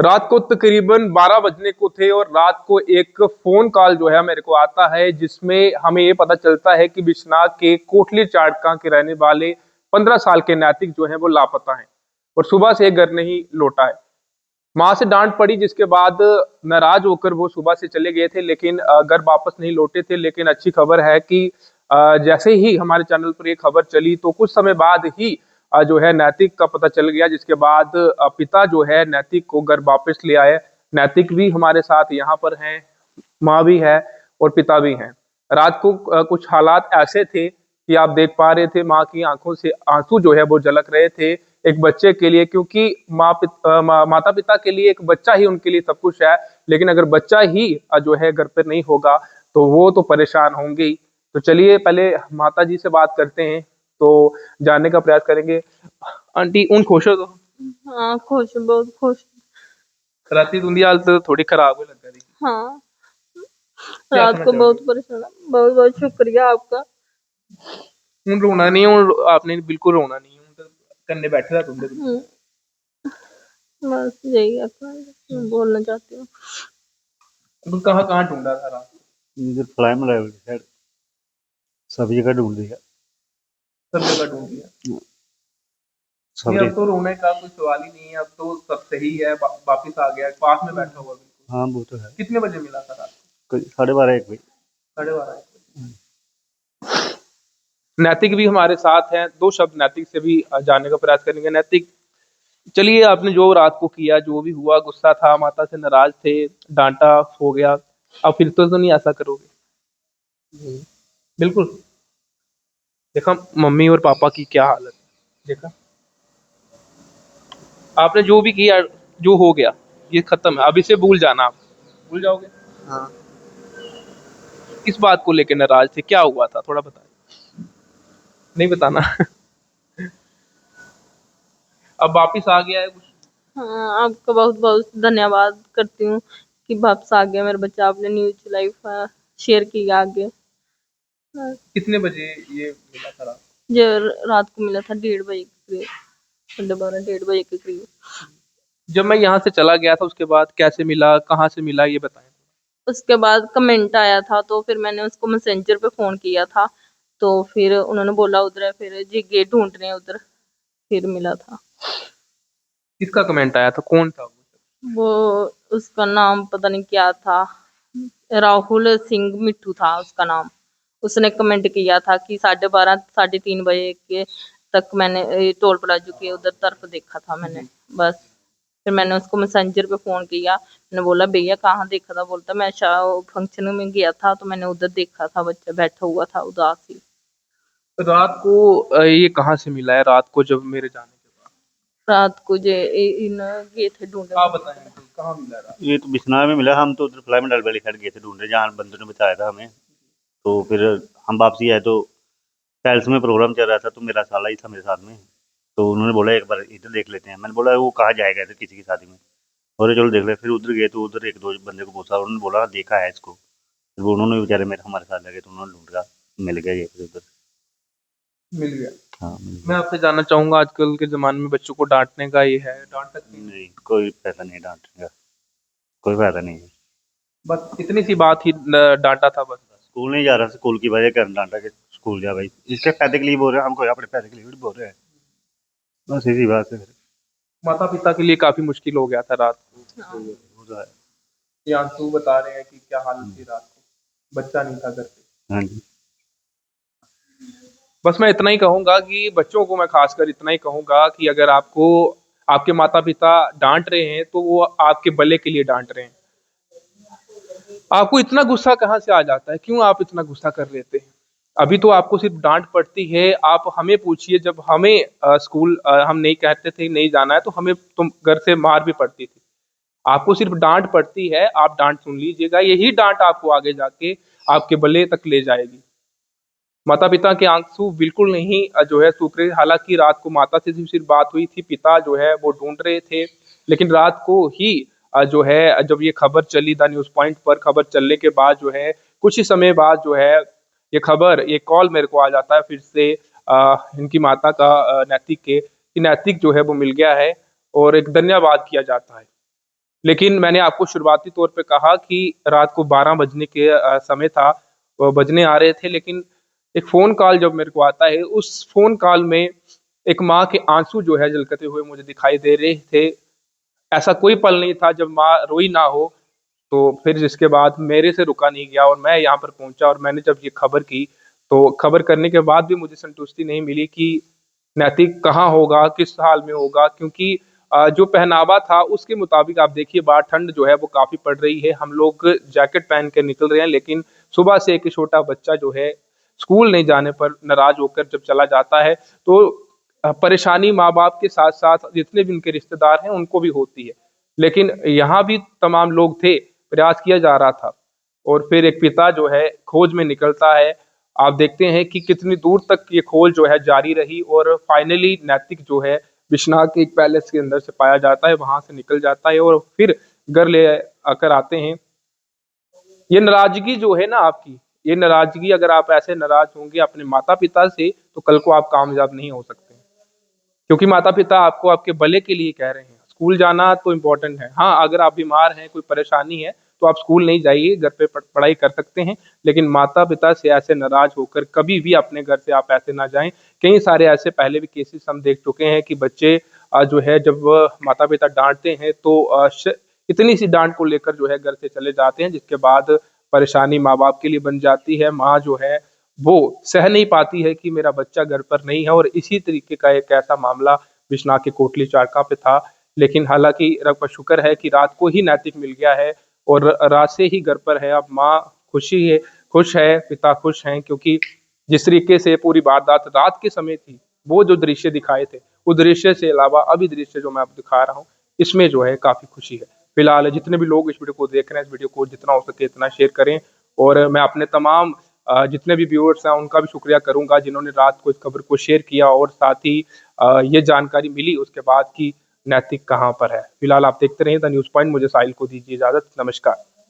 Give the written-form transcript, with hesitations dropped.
रात को तकरीबन 12 बजने को थे और रात को एक फोन कॉल जो है मेरे को आता है, जिसमें हमें ये पता चलता है कि बिश्नाग के कोटली चाड़का के रहने वाले 15 साल के नैतिक जो है वो लापता हैं और सुबह से घर नहीं लौटा है। माँ से डांट पड़ी, जिसके बाद नाराज होकर वो सुबह से चले गए थे, लेकिन घर वापस नहीं लौटे थे। लेकिन अच्छी खबर है कि जैसे ही हमारे चैनल पर ये खबर चली तो कुछ समय बाद ही जो है नैतिक का पता चल गया, जिसके बाद पिता जो है नैतिक को घर वापस ले आए। नैतिक भी हमारे साथ यहाँ पर हैं, माँ भी है और पिता भी हैं। रात को कुछ हालात ऐसे थे कि आप देख पा रहे थे, माँ की आंखों से आंसू जो है वो झलक रहे थे एक बच्चे के लिए, क्योंकि माता पिता के लिए एक बच्चा ही उनके लिए सब कुछ है। लेकिन अगर बच्चा ही जो है घर पे नहीं होगा तो वो तो परेशान होंगे ही। तो चलिए पहले माता जी से बात करते हैं, तो जानने का प्रयास करेंगे। आंटी उन खुश हो तो? हाँ खुश, बहुत खुश। राती तुंदी हालत थोड़ी खराब हो लग रही। हाँ क्या रात कहना को बहुत चाहोगे? परेशान। बहुत बहुत शुक्रिया आपका। हूं रोना नहीं, हूं आपने बिल्कुल रोना नहीं, हूं तो कन्ने बैठे रहा तुंदे बिल्कुल। बस यही आपका मैं बोलना चाहती हूँ। तुम कहाँ कहाँ ढूंढा था रात को? इधर फ्लाई में साइड सब जगह ढूंढ लिया, सब जगह ढूंढ लिया। सब नहीं, अब तो रोने का कोई सवाल ही नहीं है, अब तो सब सही है, वापिस आ गया, पास में बैठा हुआ बिल्कुल। हाँ वो तो है। कितने बजे मिला था रात को? 12:30 1 बजे। 12:30 नैतिक भी हमारे साथ हैं, दो शब्द नैतिक से भी जानने का प्रयास करेंगे। नैतिक, चलिए आपने जो रात को किया, जो भी हुआ, गुस्सा था, माता से नाराज थे, डांटा हो गया, अब फिर तो नहीं ऐसा करोगे? बिल्कुल। देखा मम्मी और पापा की क्या हालत, देखा आपने जो भी किया, जो हो गया ये खत्म है, अब इसे भूल जाना। आप भूल जाओगे? हाँ किस बात को लेकर नाराज थे, क्या हुआ था, थोड़ा बताइए। नहीं बताना। अब वापिस आ गया है कुछ? हाँ आपका बहुत बहुत धन्यवाद करती हूँ कि वापस आ गया मेरा बच्चा। आपने न्यूज लाइफ शेयर की आगे। कितने बजे ये मिला था रात? जो रात को मिला था 1:30 बजे के करीब, 12:30 1:30 बजे के करीब। जब मैं यहाँ से चला गया था उसके बाद कैसे मिला, कहाँ से मिला, ये बताएं। उसके बाद कमेंट आया था तो फिर मैंने उसको मैसेंजर पे फोन किया था, तो फिर उन्होंने बोला उधर है, फिर जी गेट ढूंढ रहे हैं उधर, फिर मिला था। किसका कमेंट आया था, कौन था वो उसका नाम पता नहीं क्या था, राहुल सिंह मिट्टू था उसका नाम। उसने कमेंट किया था कि 12:30 3:30 बजे के तक मैंने टोल प्लाजो के उधर तरफ देखा था मैंने। बस फिर मैंने उसको मैसेंजर पे फोन किया, मैंने बोला भैया कहाँ देखा था? बोलता मैं फंक्शन में गया था तो मैंने उधर देखा था, बच्चा बैठा हुआ था उदास ही। रात को ये कहाँ से मिला है, रात को जब मेरे जाने के बाद? रात को जो इन गए थे ढूंढने। आप बताएं कहाँ मिला रात? ये तो बिश्नाग में मिला। हम तो उधर फ्लाई में डाल वाली साइड गए थे ढूंढने, जहाँ बंदों ने बताया था हमें। तो फिर हम वापसी आए तो पैलेस में प्रोग्राम चल रहा था, तो मेरा साला ही था मेरे साथ में। तो उन्होंने बोला एक बार इधर देख लेते हैं। मैंने बोला वो कहाँ जाएगा इधर किसी की शादी में, और चलो देख ले। फिर उधर गए तो उधर एक दो बंदे को पूछा, उन्होंने बोला देखा है इसको। फिर वो उन्होंने बेचारे मेरे हमारे साथ लगे तो उन्होंने ढूंढा, मिल गया ये फिर उधर। मिल गया। हाँ मिल गया। मैं आपसे जानना चाहूंगा, आजकल के जमाने में बच्चों को डांटने का ये है, डांट सकते हैं? नहीं, कोई फायदा नहीं डांटने का, कोई फायदा नहीं है। बस इतनी सी बात ही डांटा था बस। स्कूल नहीं जा रहा, स्कूल की वजह कर डांटा कि स्कूल जा भाई, इसके फायदे के लिए बोल रहे हैं, हमको अपने फायदे के लिए भी बोल रहे हैं। बस इसी बात है। माता पिता के लिए काफी मुश्किल हो गया था रात को। वो तो है। ये आंसू बता रहे हैं कि क्या हालत थी रात को, बच्चा नहीं था घर पे। हाँ जी। बस मैं इतना ही कहूंगा कि बच्चों को मैं खासकर इतना ही कहूंगा कि अगर आपको आपके माता पिता डांट रहे हैं तो वो आपके भले के लिए डांट रहे हैं। आपको इतना गुस्सा कहाँ से आ जाता है, क्यों आप इतना गुस्सा कर लेते हैं? अभी तो आपको सिर्फ डांट पड़ती है। आप हमें पूछिए, जब हमें स्कूल हम नहीं कहते थे नहीं जाना है तो हमें तुम घर से मार भी पड़ती थी। आपको सिर्फ डांट पड़ती है, आप डांट सुन लीजिएगा, यही डांट आपको आगे जाके आपके भले तक ले जाएगी। माता पिता के आंसू बिल्कुल नहीं जो है सूख रहे। हालांकि रात को माता से सिर्फ बात हुई थी, पिता जो है वो ढूंढ रहे थे। लेकिन रात को ही जो है जब ये खबर चली, द न्यूज पॉइंट पर खबर चलने के बाद जो है कुछ ही समय बाद जो है ये कॉल मेरे को आ जाता है फिर से इनकी माता का, नैतिक के, कि नैतिक जो है वो मिल गया है और एक धन्यवाद किया जाता है। लेकिन मैंने आपको शुरुआती तौर पे कहा कि रात को 12 बजने के समय था, वो बजने आ रहे थे, लेकिन एक फ़ोन कॉल जब मेरे को आता है, उस फ़ोन कॉल में एक माँ के आंसू जो है झलकते हुए मुझे दिखाई दे रहे थे। ऐसा कोई पल नहीं था जब माँ रोई ना हो। तो फिर जिसके बाद मेरे से रुका नहीं गया और मैं यहाँ पर पहुँचा और मैंने जब ये खबर की, तो खबर करने के बाद भी मुझे संतुष्टि नहीं मिली कि नैतिक कहाँ होगा, किस हाल में होगा, क्योंकि जो पहनावा था उसके मुताबिक आप देखिए बाहर ठंड जो है वो काफ़ी पड़ रही है। हम लोग जैकेट पहन के निकल रहे हैं, लेकिन सुबह से एक छोटा बच्चा जो है स्कूल नहीं जाने पर नाराज़ होकर जब चला जाता है, तो परेशानी माँ-बाप के साथ-साथ जितने भी उनके रिश्तेदार हैं उनको भी होती है। लेकिन यहाँ भी तमाम लोग थे, प्रयास किया जा रहा था और फिर एक पिता जो है खोज में निकलता है। आप देखते हैं कि कितनी दूर तक ये खोज जो है जारी रही और फाइनली नैतिक जो है बिश्नाह के एक पैलेस के अंदर से पाया जाता है, वहाँ से निकल जाता है और फिर घर ले आकर आते हैं। ये नाराज़गी जो है ना आपकी, ये नाराज़गी अगर आप ऐसे नाराज़ होंगे अपने माता-पिता से, तो कल को आप कामयाब नहीं हो सकते। क्योंकि माता-पिता आपको आपके भले के लिए कह रहे हैं। स्कूल जाना तो इम्पोर्टेंट है। हाँ, अगर आप बीमार हैं, कोई परेशानी है, तो आप स्कूल नहीं जाइए, घर पे पढ़ाई कर सकते हैं। लेकिन माता-पिता से ऐसे नाराज़ होकर कभी भी अपने घर से आप ऐसे ना जाएँ। कई सारे ऐसे पहले भी केसेस हम देख चुके हैं कि बच्चे जो है जब माता-पिता डाँटते हैं तो इतनी सी डाँट को लेकर जो है घर से चले जाते हैं, जिसके बाद परेशानी माँ-बाप के लिए बन जाती है। माँ जो है वो सह नहीं पाती है कि मेरा बच्चा घर पर नहीं है और इसी तरीके का एक ऐसा मामला बिश्नाह के कोटली चाड़का पे था। लेकिन हालाँकि रब का शुक्र है कि रात को ही नैतिक मिल गया है और रात से ही घर पर है। अब माँ खुश है, पिता खुश हैं, क्योंकि जिस तरीके से पूरी वारदात रात के समय थी, वो जो दृश्य दिखाए थे, उस दृश्य से अलावा अभी दृश्य जो मैं आपको दिखा रहा हूँ, इसमें जो है काफ़ी खुशी है। फिलहाल जितने भी लोग इस वीडियो को देख रहे हैं, इस वीडियो को जितना हो सके इतना शेयर करें और मैं अपने तमाम जितने भी व्यूअर्स हैं उनका भी शुक्रिया करूँगा जिन्होंने रात को इस खबर को शेयर किया और साथ ही ये जानकारी मिली उसके बाद कि नैतिक कहाँ पर है। फिलहाल आप देखते रहिए द न्यूज़ पॉइंट। मुझे साहिल को दीजिए इजाज़त। नमस्कार।